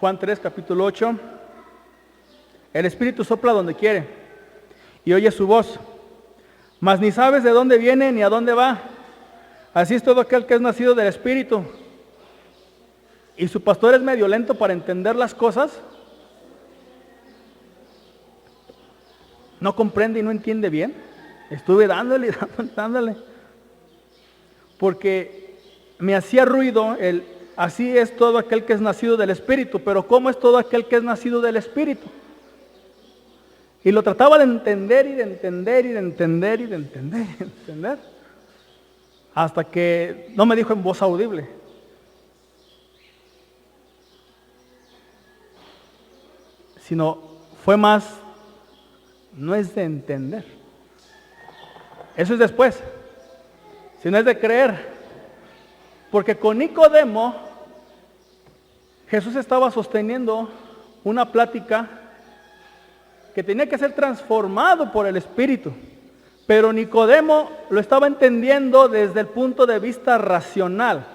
Juan 3, capítulo 8. El Espíritu sopla donde quiere y oye su voz, mas ni sabes de dónde viene ni a dónde va. Así es todo aquel que es nacido del Espíritu. Y su pastor es medio lento para entender las cosas. No comprende y no entiende bien. Estuve dándole, porque me hacía ruido el así es todo aquel que es nacido del Espíritu. Pero ¿cómo es todo aquel que es nacido del Espíritu? Y lo trataba de entender y de entender y de entender y de entender y de entender. Hasta que no me dijo en voz audible. Sino fue más, no es de entender. Eso es después. Sino es de creer. Porque con Nicodemo, Jesús estaba sosteniendo una plática que tenía que ser transformado por el Espíritu. Pero Nicodemo lo estaba entendiendo desde el punto de vista racional.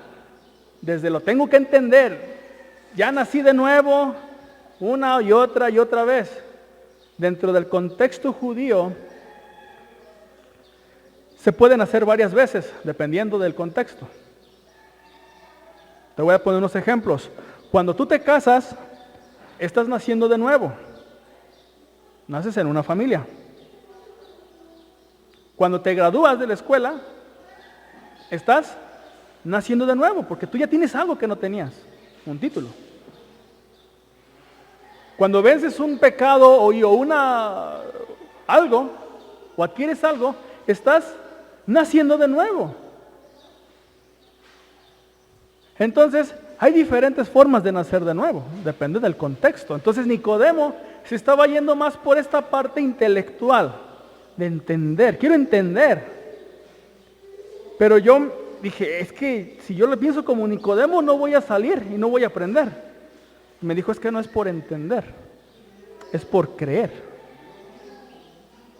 Desde lo tengo que entender. Ya nací de nuevo una y otra vez. Dentro del contexto judío se pueden hacer varias veces, dependiendo del contexto. Te voy a poner unos ejemplos. Cuando tú te casas, estás naciendo de nuevo. Naces en una familia. Cuando te gradúas de la escuela, estás naciendo de nuevo, porque tú ya tienes algo que no tenías, un título. Cuando vences un pecado o algo, o adquieres algo, estás naciendo de nuevo. Entonces, hay diferentes formas de nacer de nuevo, depende del contexto. Entonces, Nicodemo se estaba yendo más por esta parte intelectual, de entender, quiero entender. Pero yo dije, es que si yo lo pienso como Nicodemo no voy a salir y no voy a aprender. Y me dijo, es que no es por entender, es por creer.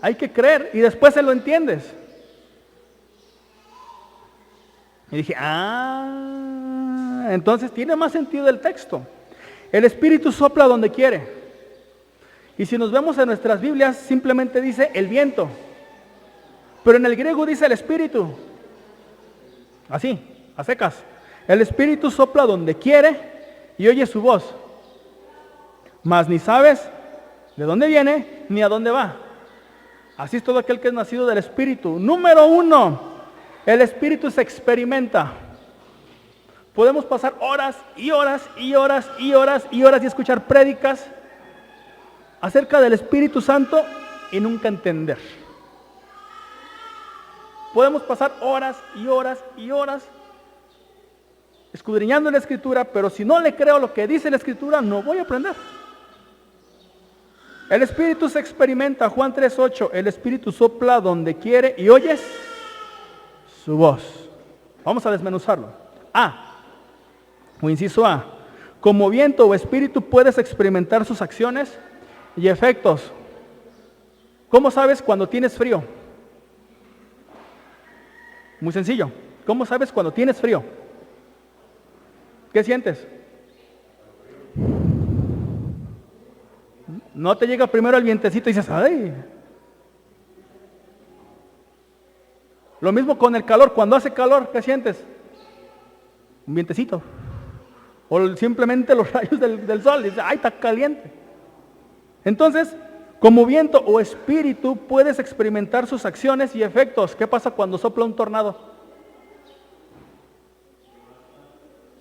Hay que creer y después se lo entiendes. Y dije, entonces tiene más sentido el texto. El Espíritu sopla donde quiere. Y si nos vemos en nuestras Biblias, simplemente dice el viento. Pero en el griego dice el Espíritu. Así, a secas. El Espíritu sopla donde quiere y oye su voz. Mas ni sabes de dónde viene ni a dónde va. Así es todo aquel que es nacido del Espíritu. Número 1, el Espíritu se experimenta. Podemos pasar horas y horas y horas y horas y horas y escuchar prédicas acerca del Espíritu Santo y nunca entender. Podemos pasar horas y horas y horas escudriñando la Escritura, pero si no le creo lo que dice la Escritura, no voy a aprender. El Espíritu se experimenta, Juan 3:8, el Espíritu sopla donde quiere y oyes su voz. Vamos a desmenuzarlo. Inciso A, como viento o espíritu puedes experimentar sus acciones y efectos. ¿Cómo sabes cuando tienes frío? Muy sencillo. ¿Cómo sabes cuando tienes frío? ¿Qué sientes? No te llega primero el vientecito y dices, ¡ay! Lo mismo con el calor. Cuando hace calor, ¿qué sientes? Un vientecito. O simplemente los rayos del sol. Dices, ¡ay, está caliente! Entonces, como viento o espíritu puedes experimentar sus acciones y efectos. ¿Qué pasa cuando sopla un tornado?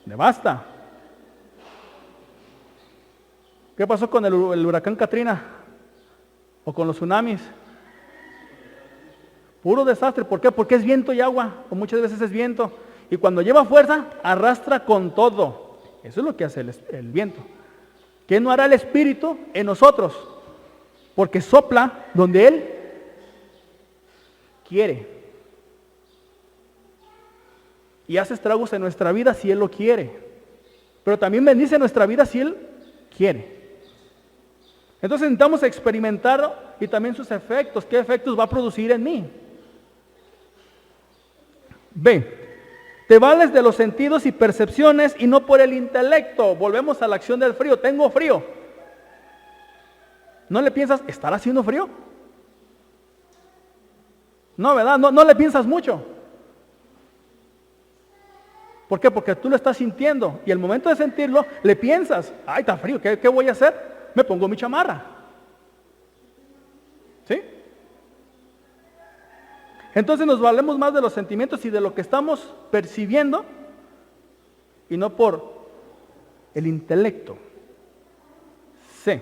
Devasta. ¿Qué pasó con el huracán Katrina? ¿O con los tsunamis? Puro desastre. ¿Por qué? Porque es viento y agua, o muchas veces es viento. Y cuando lleva fuerza, arrastra con todo. Eso es lo que hace el viento. ¿Qué no hará el Espíritu en nosotros? Porque sopla donde Él quiere. Y hace estragos en nuestra vida si Él lo quiere. Pero también bendice nuestra vida si Él quiere. Entonces necesitamos experimentar y también sus efectos. ¿Qué efectos va a producir en mí? B. Te vales de los sentidos y percepciones y no por el intelecto. Volvemos a la acción del frío. Tengo frío. ¿No le piensas, estará haciendo frío? No, ¿verdad? No le piensas mucho. ¿Por qué? Porque tú lo estás sintiendo y al momento de sentirlo, le piensas, ay, está frío, ¿qué voy a hacer? Me pongo mi chamarra. ¿Sí? Entonces nos valemos más de los sentimientos y de lo que estamos percibiendo y no por el intelecto. Sí.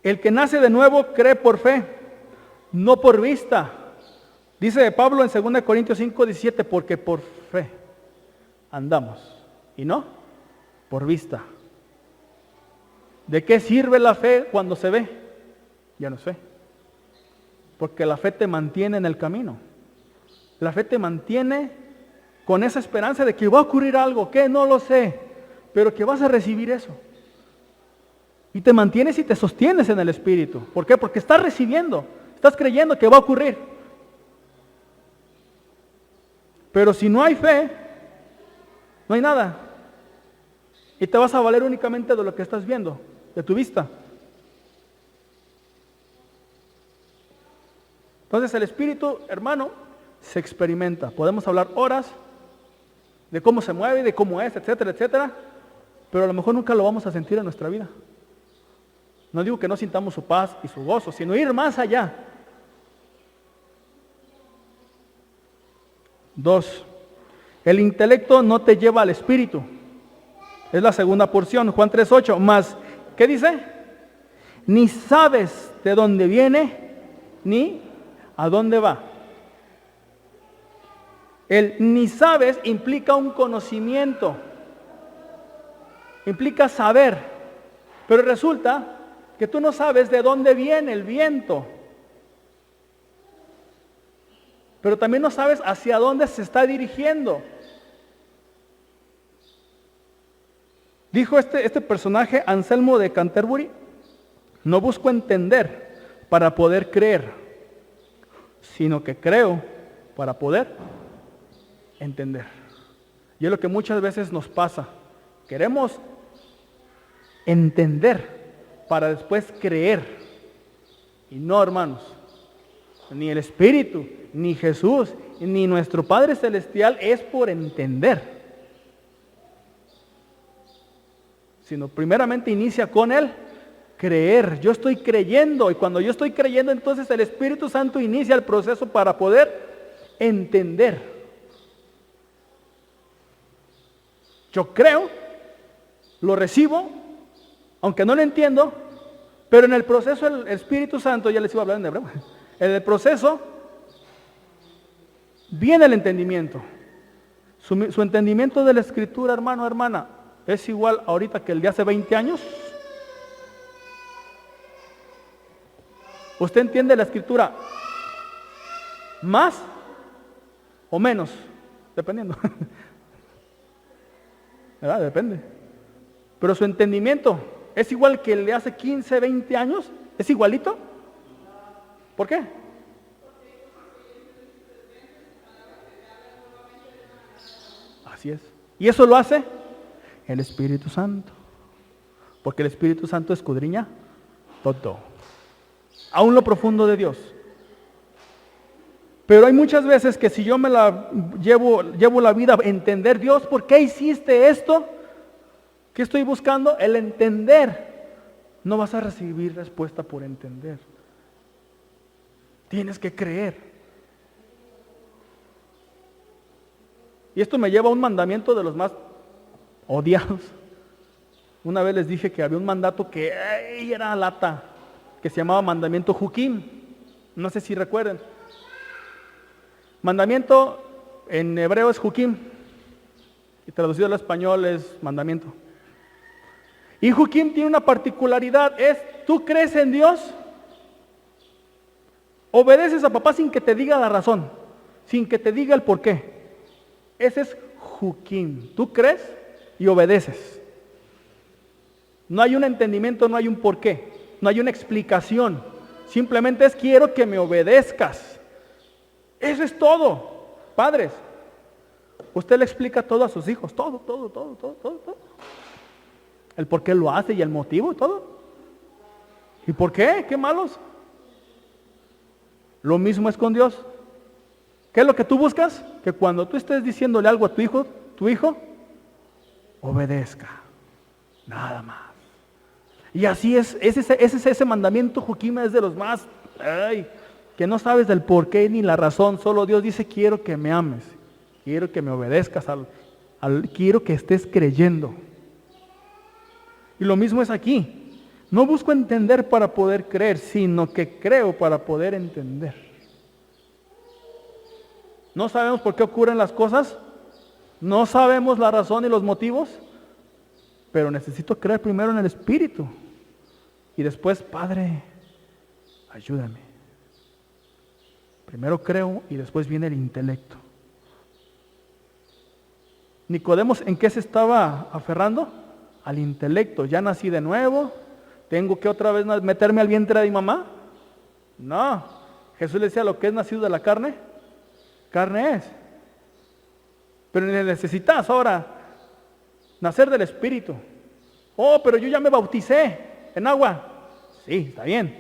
El que nace de nuevo cree por fe, no por vista. Dice Pablo en 2 Corintios 5:17, porque por fe andamos y no por vista. ¿De qué sirve la fe cuando se ve? Ya no sé. Porque la fe te mantiene en el camino. La fe te mantiene con esa esperanza de que va a ocurrir algo, que no lo sé, pero que vas a recibir eso. Y te mantienes y te sostienes en el Espíritu. ¿Por qué? Porque estás recibiendo, estás creyendo que va a ocurrir. Pero si no hay fe, no hay nada. Y te vas a valer únicamente de lo que estás viendo, de tu vista. Entonces el Espíritu, hermano, se experimenta. Podemos hablar horas de cómo se mueve, de cómo es, etcétera, etcétera. Pero a lo mejor nunca lo vamos a sentir en nuestra vida. No digo que no sintamos su paz y su gozo, sino ir más allá. 2. El intelecto no te lleva al Espíritu. Es la segunda porción, Juan 3:8. Más, ¿qué dice? Ni sabes de dónde viene, ni a dónde va. El ni sabes implica un conocimiento. Implica saber. Pero resulta que tú no sabes de dónde viene el viento. Pero también no sabes hacia dónde se está dirigiendo. Dijo este personaje, Anselmo de Canterbury, no busco entender para poder creer, sino que creo para poder entender. Y es lo que muchas veces nos pasa. Queremos entender para después creer. Y no, hermanos, ni el Espíritu, ni Jesús, ni nuestro Padre Celestial es por entender. Sino primeramente inicia con el creer. Yo estoy creyendo y cuando yo estoy creyendo, entonces el Espíritu Santo inicia el proceso para poder entender. Yo creo, lo recibo, aunque no lo entiendo, pero en el proceso el Espíritu Santo, ya les iba a hablar en hebreo, en el proceso viene el entendimiento. Su entendimiento de la Escritura, hermano, hermana, es igual ahorita que el de hace 20 años. ¿Usted entiende la Escritura más o menos? Dependiendo. ¿Verdad? Depende. Pero su entendimiento es igual que el de hace 15, 20 años. ¿Es igualito? ¿Por qué? Así es. ¿Y eso lo hace? El Espíritu Santo. Porque el Espíritu Santo escudriña todo. Aún lo profundo de Dios. Pero hay muchas veces que si yo me la llevo la vida a entender, Dios, ¿por qué hiciste esto? ¿Qué estoy buscando? El entender. No vas a recibir respuesta por entender. Tienes que creer. Y esto me lleva a un mandamiento de los más odiados. Una vez les dije que había un mandato que era lata, que se llamaba mandamiento Juquim. No sé si recuerden. Mandamiento en hebreo es Juquim y traducido al español es mandamiento. Y Juquim tiene una particularidad, es tú crees en Dios, obedeces a papá sin que te diga la razón, sin que te diga el por qué. Ese es Juquim. Tú crees y obedeces. No hay un entendimiento, no hay un por qué, no hay una explicación. Simplemente es quiero que me obedezcas. Eso es todo. Padres, usted le explica todo a sus hijos, todo. El por qué lo hace y el motivo y todo. ¿Y por qué? ¿Qué malos? Lo mismo es con Dios. ¿Qué es lo que tú buscas? Que cuando tú estés diciéndole algo a tu hijo, obedezca. Nada más. Y así es, ese mandamiento, Joaquín, es de los más, que no sabes del por qué ni la razón. Solo Dios dice, quiero que me ames, quiero que me obedezcas, quiero que estés creyendo. Y lo mismo es aquí. No busco entender para poder creer, sino que creo para poder entender. No sabemos por qué ocurren las cosas, no sabemos la razón y los motivos, pero necesito creer primero en el Espíritu. Y después, Padre, ayúdame. Primero creo y después viene el intelecto. Nicodemo, ¿en qué se estaba aferrando? Al intelecto. Ya nací de nuevo, ¿tengo que otra vez meterme al vientre de mi mamá? No. Jesús le decía, lo que es nacido de la carne, carne es. Pero necesitas ahora nacer del Espíritu. Oh, pero yo ya me bauticé en agua. Sí, está bien.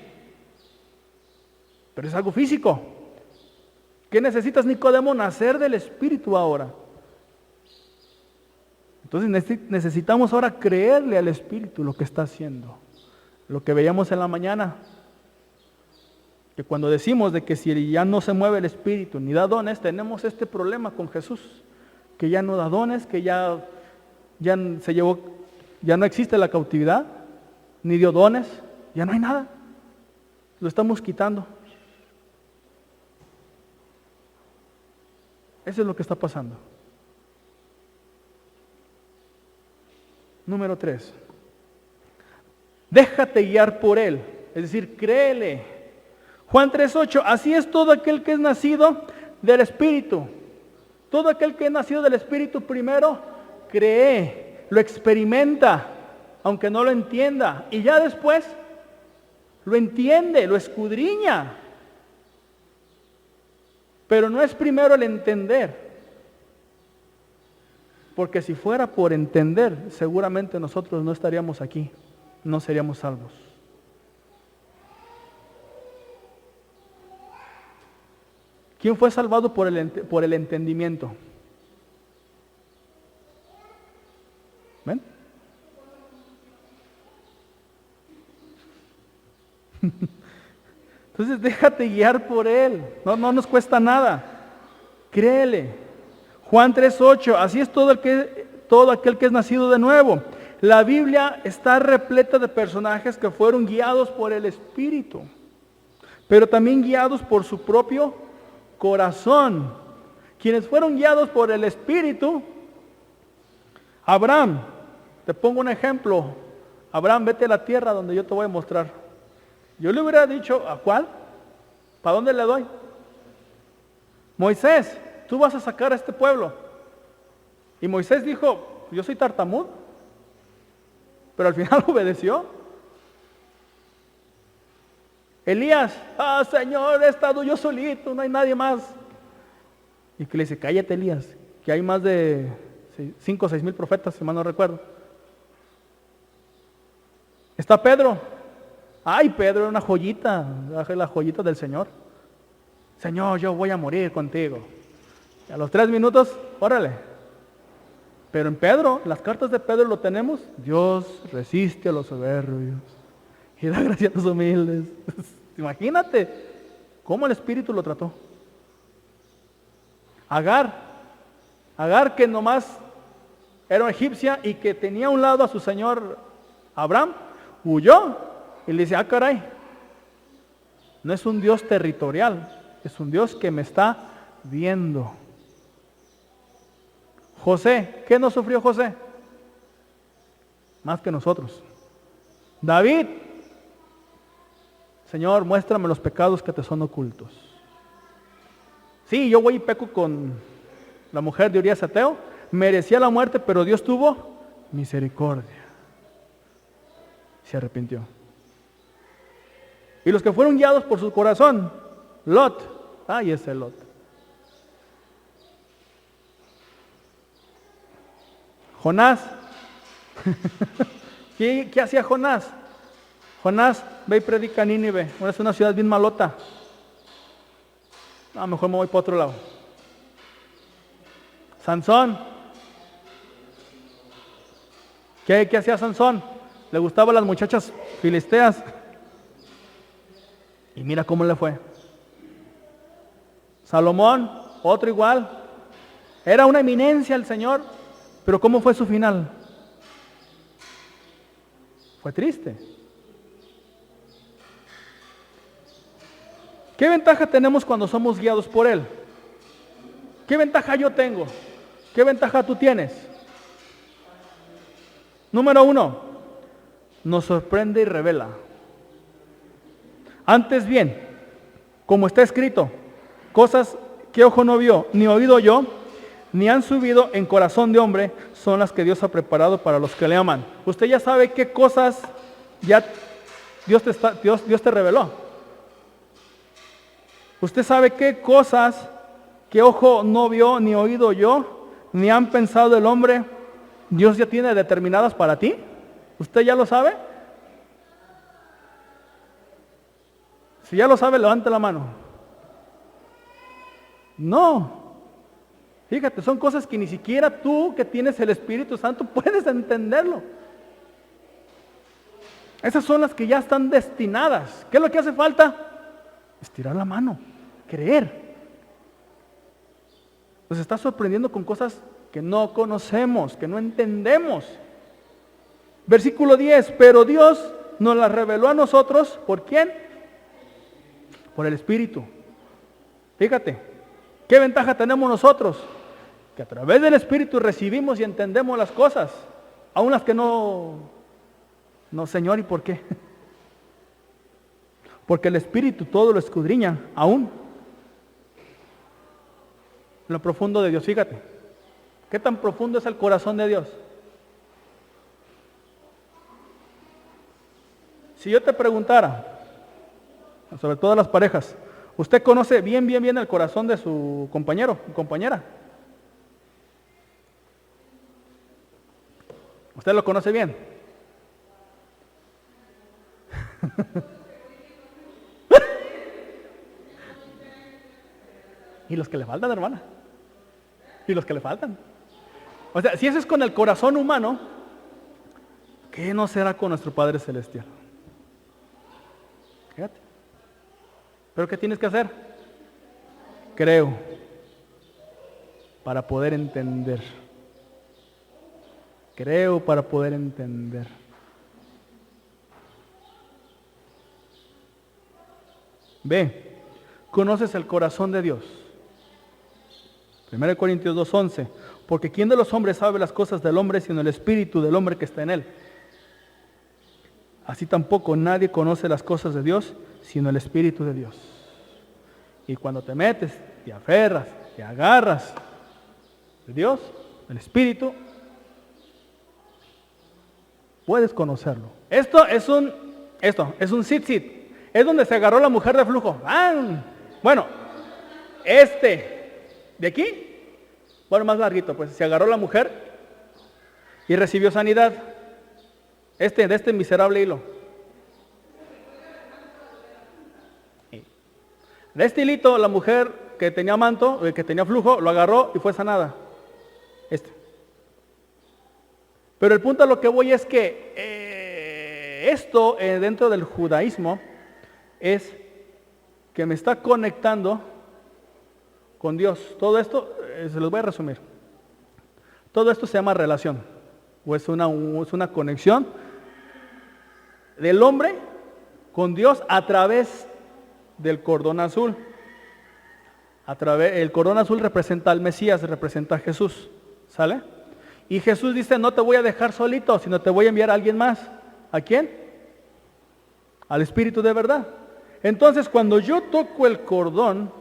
Pero es algo físico. ¿Qué necesitas, Nicodemo? Nacer del Espíritu ahora. Entonces necesitamos ahora creerle al Espíritu lo que está haciendo. Lo que veíamos en la mañana. Que cuando decimos de que si ya no se mueve el Espíritu ni da dones, tenemos este problema con Jesús. Que ya no da dones, que ya se llevó, ya no existe la cautividad, ni dio dones, ya no hay nada. Lo estamos quitando. Eso es lo que está pasando. Número 3. Déjate guiar por Él, es decir, créele. Juan 3:8, así es todo aquel que es nacido del Espíritu. Todo aquel que es nacido del Espíritu primero cree, lo experimenta, aunque no lo entienda, y ya después lo entiende, lo escudriña. Pero no es primero el entender, porque si fuera por entender, seguramente nosotros no estaríamos aquí, no seríamos salvos. ¿Quién fue salvado por el entendimiento? ¿Ven? Entonces déjate guiar por Él, no nos cuesta nada, créele. Juan 3:8, así es todo aquel que es nacido de nuevo. La Biblia está repleta de personajes que fueron guiados por el Espíritu, pero también guiados por su propio corazón. Quienes fueron guiados por el Espíritu, Abraham, te pongo un ejemplo. Abraham, vete a la tierra donde yo te voy a mostrar. Yo le hubiera dicho, ¿a cuál? ¿Para dónde le doy? Moisés, tú vas a sacar a este pueblo. Y Moisés dijo, yo soy tartamudo. Pero al final obedeció. Elías, Señor, he estado yo solito, no hay nadie más. Y que le dice, cállate, Elías, que hay más de 5 o 6 mil profetas, si mal no recuerdo. Está Pedro. Ay, Pedro, una joyita, la joyita del Señor. Señor, yo voy a morir contigo. Y a los 3 minutos, órale. Pero en Pedro, las cartas de Pedro lo tenemos. Dios resiste a los soberbios y da gracia a los humildes. Imagínate cómo el Espíritu lo trató. Agar que nomás era una egipcia y que tenía a un lado a su señor Abraham, huyó y le dice, caray, no es un Dios territorial, es un Dios que me está viendo. José, ¿qué no sufrió José? Más que nosotros. David, Señor, muéstrame los pecados que te son ocultos. Sí, yo voy y peco con la mujer de Urías Eteo, merecía la muerte, pero Dios tuvo misericordia. Se arrepintió. Y los que fueron guiados por su corazón, Lot, ese Lot, Jonás. ¿Qué hacía Jonás? Jonás, ve y predica a Nínive. Es una ciudad bien malota. No, mejor me voy para otro lado. Sansón. ¿Qué hacía Sansón? Le gustaban las muchachas filisteas. Y mira cómo le fue. Salomón, otro igual. Era una eminencia el Señor, pero ¿cómo fue su final? Fue triste. ¿Qué ventaja tenemos cuando somos guiados por Él? ¿Qué ventaja yo tengo? ¿Qué ventaja tú tienes? Número 1, nos sorprende y revela. Antes bien, como está escrito, cosas que ojo no vio, ni oído yo, ni han subido en corazón de hombre, son las que Dios ha preparado para los que le aman. Usted ya sabe qué cosas ya Dios te reveló. Usted sabe qué cosas que ojo no vio, ni oído yo, ni han pensado el hombre, Dios ya tiene determinadas para ti. ¿Usted ya lo sabe? Si ya lo sabe, levante la mano. No. Fíjate, son cosas que ni siquiera tú, que tienes el Espíritu Santo, puedes entenderlo. Esas son las que ya están destinadas. ¿Qué es lo que hace falta? Estirar la mano, creer. Nos está sorprendiendo con cosas que no conocemos, que no entendemos. Versículo 10, pero Dios nos las reveló a nosotros, ¿por quién? Por el Espíritu. Fíjate, ¿qué ventaja tenemos nosotros? Que a través del Espíritu recibimos y entendemos las cosas, aun las que no, Señor, ¿y por qué? Porque el Espíritu todo lo escudriña, aún en lo profundo de Dios. Fíjate, ¿qué tan profundo es el corazón de Dios? Si yo te preguntara, sobre todo las parejas, ¿usted conoce bien el corazón de su compañero o compañera? ¿Usted lo conoce bien? ¿Y los que le faltan, hermana? ¿Y los que le faltan? O sea, si eso es con el corazón humano, ¿qué no será con nuestro Padre Celestial? Fíjate. ¿Pero qué tienes que hacer? Creo, para poder entender. Creo para poder entender. Ve, conoces el corazón de Dios. 1 Corintios 2:11, porque ¿quién de los hombres sabe las cosas del hombre sino el espíritu del hombre que está en él? Así tampoco nadie conoce las cosas de Dios sino el Espíritu de Dios. Y cuando te metes, te aferras, te agarras de Dios, del Espíritu, puedes conocerlo. Esto es un sit-sit. Es donde se agarró la mujer de flujo. Bueno, de aquí, bueno, más larguito, pues se agarró la mujer y recibió sanidad. De este miserable hilo. De este hilito, la mujer que tenía manto, que tenía flujo, lo agarró y fue sanada. Pero el punto a lo que voy es que esto dentro del judaísmo es que me está conectando con Dios. Todo esto, se los voy a resumir. Todo esto se llama relación, o es una conexión del hombre con Dios a través del cordón azul. El cordón azul representa al Mesías, representa a Jesús, ¿sale? Y Jesús dice, no te voy a dejar solito, sino te voy a enviar a alguien más. ¿A quién? Al Espíritu de verdad. Entonces, cuando yo toco el cordón,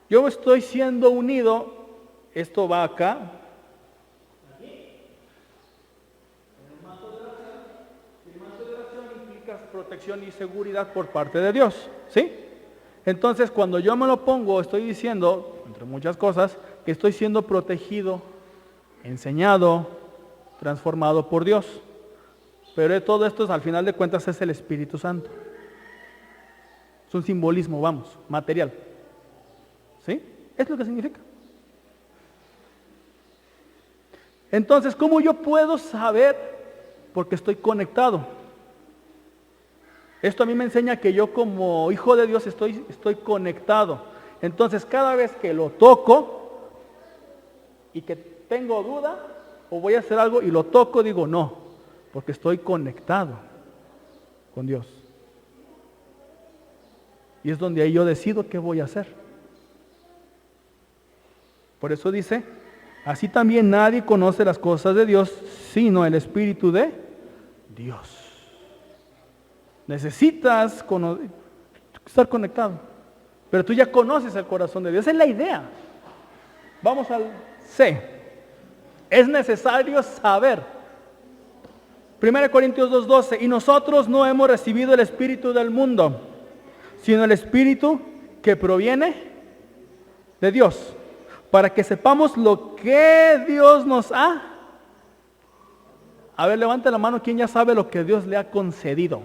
yo estoy siendo unido, esto va acá, protección y seguridad por parte de Dios, ¿sí? Entonces, cuando yo me lo pongo, estoy diciendo, entre muchas cosas, que estoy siendo protegido enseñado, transformado por Dios. Pero todo esto, al final de cuentas, es el Espíritu Santo. Es un simbolismo, vamos, material. ¿Sí? Es lo que significa. Entonces, ¿cómo yo puedo saber? Porque estoy conectado. Esto a mí me enseña que yo como hijo de Dios estoy conectado. Entonces, cada vez que lo toco y que tengo duda o voy a hacer algo y lo toco, digo no, porque estoy conectado con Dios. Y es donde ahí yo decido qué voy a hacer. Por eso dice, así también nadie conoce las cosas de Dios, sino el Espíritu de Dios. Necesitas estar conectado, pero tú ya conoces el corazón de Dios. Esa es la idea. Vamos al C. Es necesario saber. 1 Corintios 2:12, y nosotros no hemos recibido el Espíritu del mundo, sino el Espíritu que proviene de Dios, para que sepamos lo que Dios nos ha. A ver, levante la mano, ¿quién ya sabe lo que Dios le ha concedido?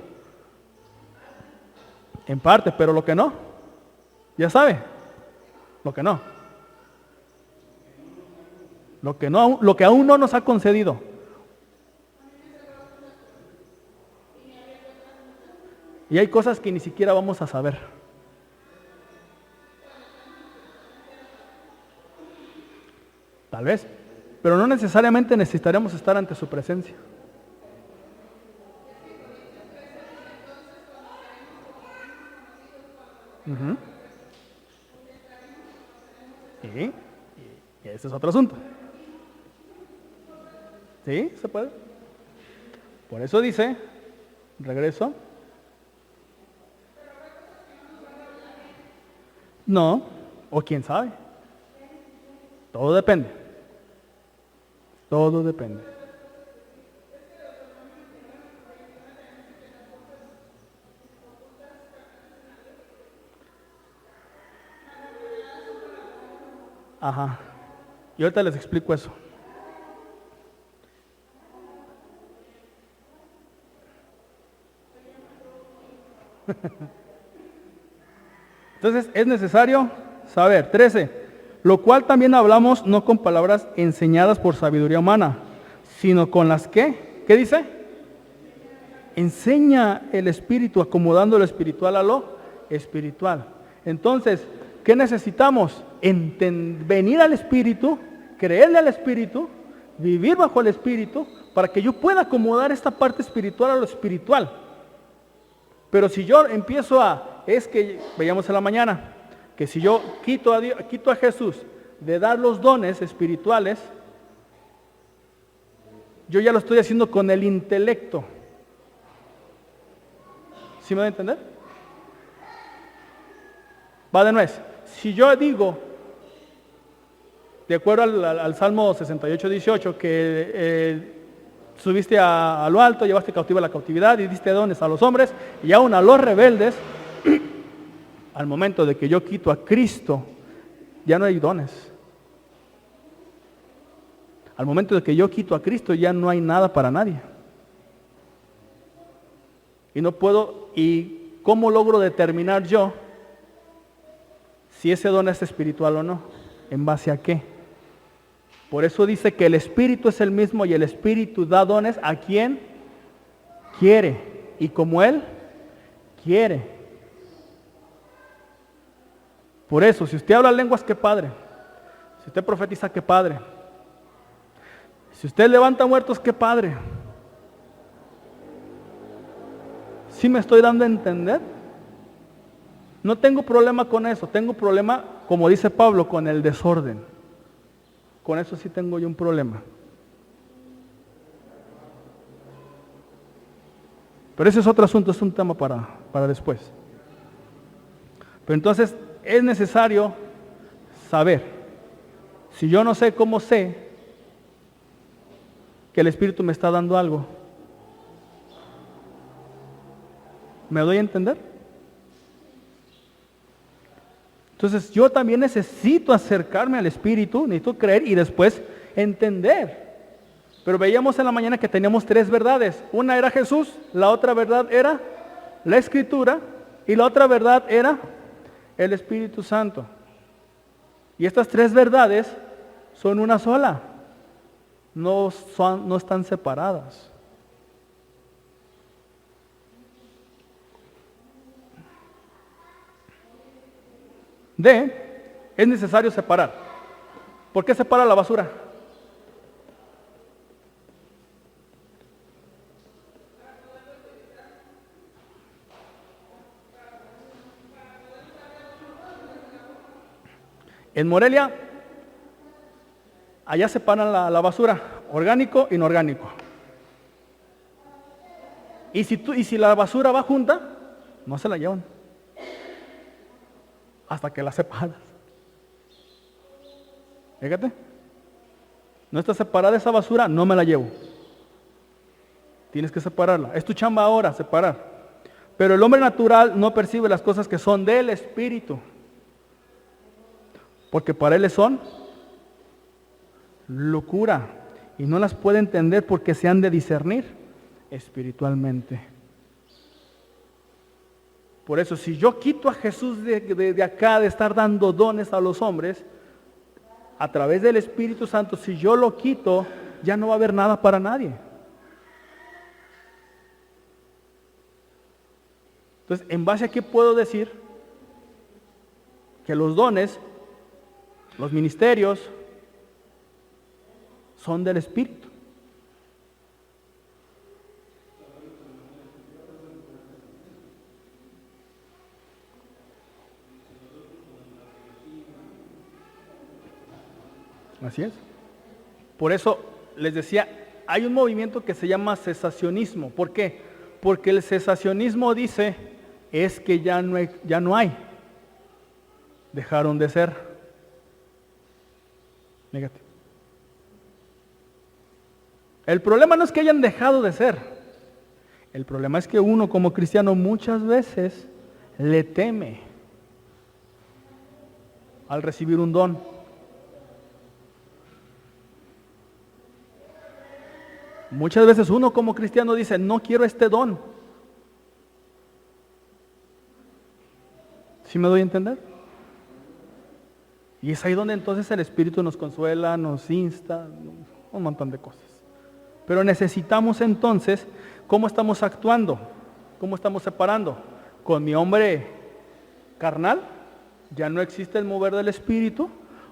En parte, pero lo que no, ya sabe, lo que no. Lo que aún no nos ha concedido. Y hay cosas que ni siquiera vamos a saber. Tal vez, pero no necesariamente necesitaremos estar ante su presencia. Uh-huh. Y ese es otro asunto. ¿Sí? ¿Se puede? Por eso dice, regreso. No, o quién sabe. Todo depende. Todo depende. Ajá. Y ahorita les explico eso. Entonces es necesario saber. 13. Lo cual también hablamos no con palabras enseñadas por sabiduría humana, sino con las que, ¿qué dice? Enseña el Espíritu, acomodando lo espiritual a lo espiritual. Entonces, ¿qué necesitamos? Venir al Espíritu, creerle al Espíritu, vivir bajo el Espíritu, para que yo pueda acomodar esta parte espiritual a lo espiritual. Pero si yo empiezo es que veíamos en la mañana, que si yo quito a Jesús de dar los dones espirituales, yo ya lo estoy haciendo con el intelecto. ¿Sí me va a entender? Va de nuez. Si yo digo, de acuerdo al Salmo 68:18, que subiste a lo alto, llevaste cautiva la cautividad y diste dones a los hombres y aún a los rebeldes, al momento de que yo quito a Cristo, ya no hay dones. Al momento de que yo quito a Cristo, ya no hay nada para nadie. Y no puedo, ¿y cómo logro determinar yo si ese don es espiritual o no? ¿En base a qué? Por eso dice que el Espíritu es el mismo y el Espíritu da dones a quien quiere y como Él quiere. Por eso, si usted habla lenguas, qué padre. Si usted profetiza, qué padre. Si usted levanta muertos, qué padre. ¿Sí me estoy dando a entender? No tengo problema con eso. Tengo problema, como dice Pablo, con el desorden. Con eso sí tengo yo un problema. Pero ese es otro asunto, es un tema para después. Pero entonces es necesario saber. Si yo no sé cómo sé que el Espíritu me está dando algo, ¿me doy a entender? Entonces yo también necesito acercarme al Espíritu, necesito creer y después entender. Pero veíamos en la mañana que teníamos tres verdades. Una era Jesús, la otra verdad era la Escritura y la otra verdad era el Espíritu Santo. Y estas tres verdades son una sola, no están separadas. Es necesario separar. ¿Por qué separa la basura? En Morelia, allá separan la basura, orgánico e inorgánico. Y si la basura va junta, no se la llevan. Hasta que la separas. Fíjate. No está separada esa basura, no me la llevo. Tienes que separarla. Es tu chamba ahora, separar. Pero el hombre natural no percibe las cosas que son del Espíritu. Porque para él son locura. Y no las puede entender porque se han de discernir espiritualmente. Por eso, si yo quito a Jesús de acá, de estar dando dones a los hombres, a través del Espíritu Santo, si yo lo quito, ya no va a haber nada para nadie. Entonces, ¿en base a qué puedo decir que los dones, los ministerios, son del Espíritu? Así es. Por eso les decía, hay un movimiento que se llama cesacionismo. ¿Por qué? Porque el cesacionismo dice, es que ya no hay. Dejaron de ser. Fíjate. El problema no es que hayan dejado de ser. El problema es que uno como cristiano muchas veces le teme al recibir un don. Muchas veces uno como cristiano dice, no quiero este don. ¿Sí me doy a entender? Y es ahí donde entonces el Espíritu nos consuela, nos insta, un montón de cosas. Pero necesitamos entonces, ¿cómo estamos actuando? ¿Cómo estamos separando? Con mi hombre carnal, ya no existe el mover del Espíritu,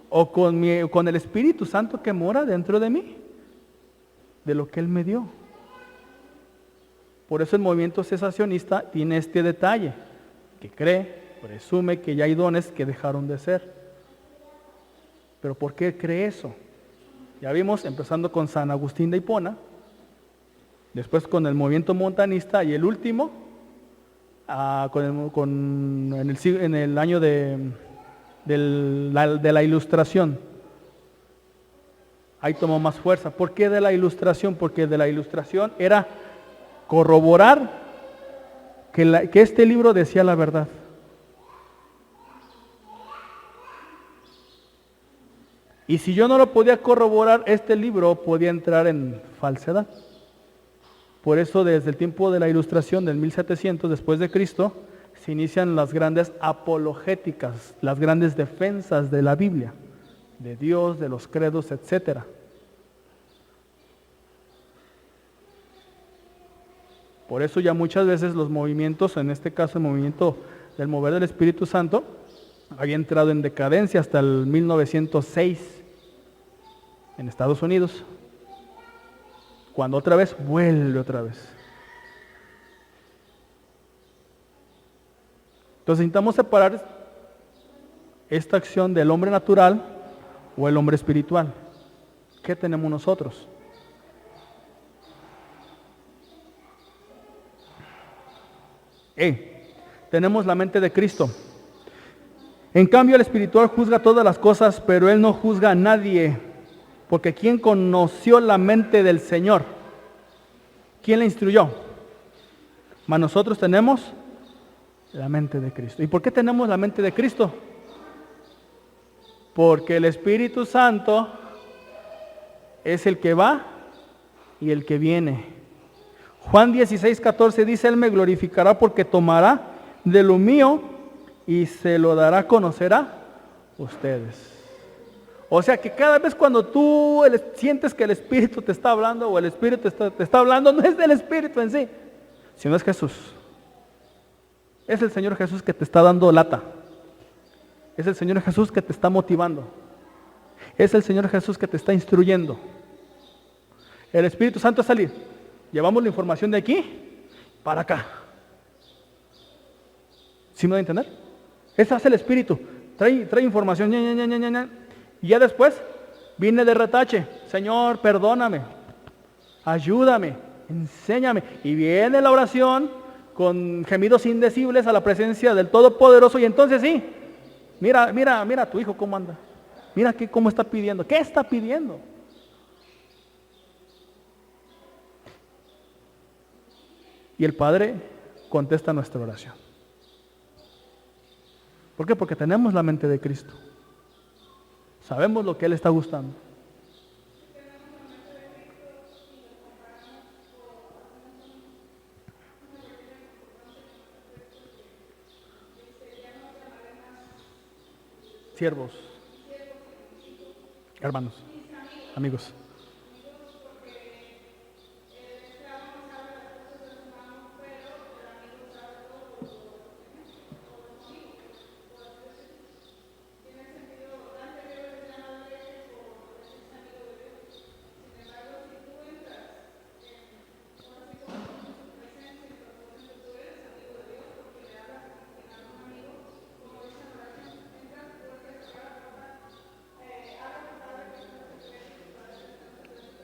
o con el Espíritu Santo que mora dentro de mí, de lo que Él me dio. Por eso el movimiento cesacionista tiene este detalle, que cree, presume que ya hay dones que dejaron de ser. Pero ¿por qué cree eso? Ya vimos, empezando con San Agustín de Hipona, después con el movimiento montanista y el último, en el año de la Ilustración. Ahí tomó más fuerza. ¿Por qué de la Ilustración? Porque de la Ilustración era corroborar que este libro decía la verdad. Y si yo no lo podía corroborar, este libro podía entrar en falsedad. Por eso desde el tiempo de la Ilustración del 1700 después de Cristo, se inician las grandes apologéticas, las grandes defensas de la Biblia, de Dios, de los credos, etc. Por eso ya muchas veces los movimientos, en este caso el movimiento del mover del Espíritu Santo, había entrado en decadencia hasta el 1906 en Estados Unidos, cuando otra vez vuelve otra vez. Entonces necesitamos separar esta acción del hombre natural o el hombre espiritual. ¿Qué tenemos nosotros? Tenemos la mente de Cristo. En cambio, el espiritual juzga todas las cosas, pero él no juzga a nadie, porque ¿quién conoció la mente del Señor? ¿Quién le instruyó? Mas nosotros tenemos la mente de Cristo. ¿Y por qué tenemos la mente de Cristo? Porque el Espíritu Santo es el que va y el que viene. Juan 16:14 dice, Él me glorificará porque tomará de lo mío y se lo dará a conocer a ustedes. O sea que cada vez cuando tú sientes que el Espíritu te está hablando o el Espíritu te está hablando, no es del Espíritu en sí, sino es Jesús. Es el Señor Jesús que te está dando lata. Es el Señor Jesús que te está motivando. Es el Señor Jesús que te está instruyendo. El Espíritu Santo es salir. Llevamos la información de aquí para acá. ¿Sí me va a entender? Ese hace el Espíritu. Trae información. Y ya después viene de retache. Señor, perdóname. Ayúdame. Enséñame. Y viene la oración con gemidos indecibles a la presencia del Todopoderoso. Y entonces sí. Mira a tu hijo cómo anda. Mira cómo está pidiendo. ¿Qué está pidiendo? Y el Padre contesta nuestra oración. ¿Por qué? Porque tenemos la mente de Cristo. Sabemos lo que Él está gustando. Siervos, hermanos, amigos.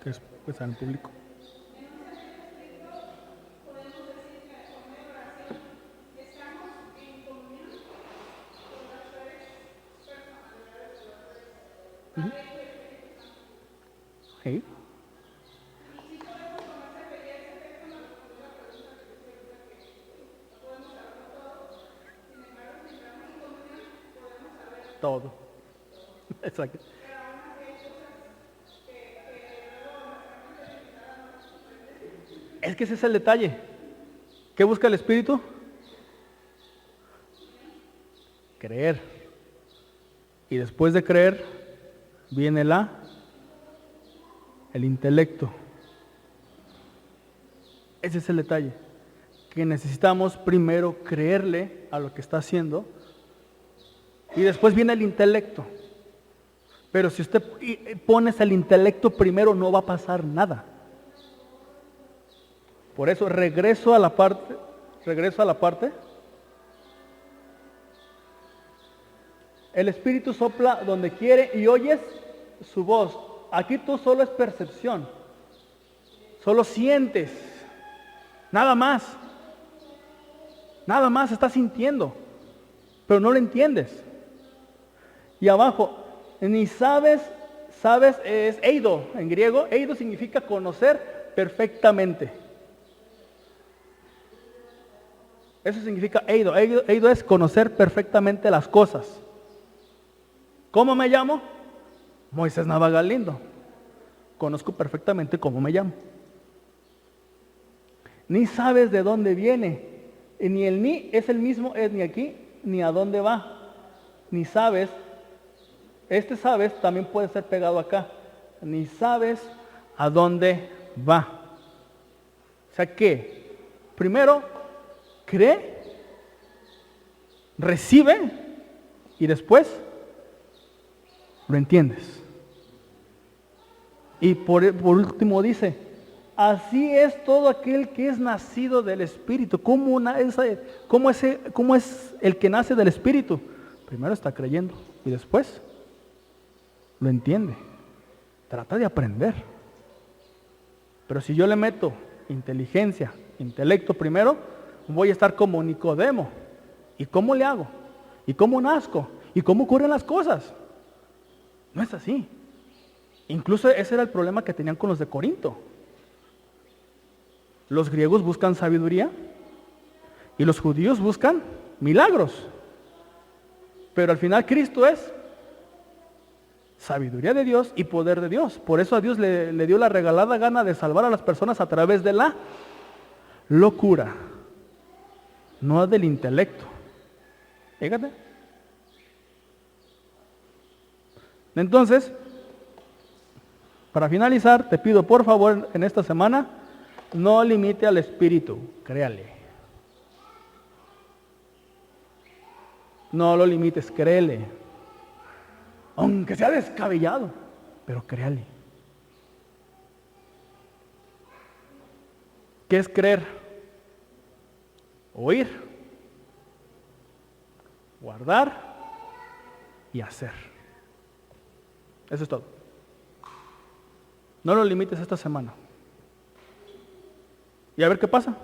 Que es en público. Sí. Todo. Exacto. Es que ese es el detalle. ¿Qué busca el Espíritu? Creer. Y después de creer, viene el intelecto. Ese es el detalle. Que necesitamos primero creerle a lo que está haciendo. Y después viene el intelecto. Pero si usted pones el intelecto primero, no va a pasar nada. Por eso regreso a la parte. El Espíritu sopla donde quiere y oyes su voz. Aquí tú solo es percepción. Solo sientes. Nada más. Nada más estás sintiendo. Pero no lo entiendes. Y abajo, ni sabes es eido en griego. Eido significa conocer perfectamente. Eso significa eido. Eido es conocer perfectamente las cosas. ¿Cómo me llamo? Moisés Nava Galindo. Conozco perfectamente cómo me llamo. Ni sabes de dónde viene. Y ni el ni es el mismo, es ni aquí, ni a dónde va. Ni sabes. Sabes también puede ser pegado acá. Ni sabes a dónde va. O sea que, primero, cree, recibe y después lo entiendes. Y por último dice, así es todo aquel que es nacido del Espíritu. ¿Cómo es el que nace del Espíritu? Primero está creyendo y después lo entiende. Trata de aprender. Pero si yo le meto inteligencia, intelecto primero, voy a estar como Nicodemo. ¿Y cómo le hago? ¿Y cómo nazco? ¿Y cómo ocurren las cosas? No es así. Incluso ese era el problema que tenían con los de Corinto. Los griegos buscan sabiduría y los judíos buscan milagros. Pero al final Cristo es sabiduría de Dios y poder de Dios. Por eso a Dios le dio la regalada gana de salvar a las personas a través de la locura, no del intelecto. Fíjate. Entonces, para finalizar, te pido por favor en esta semana, no limite al espíritu, créale. No lo limites, créele. Aunque sea descabellado, pero créale. ¿Qué es creer? Oír, guardar y hacer. Eso es todo. No lo limites esta semana. Y a ver qué pasa.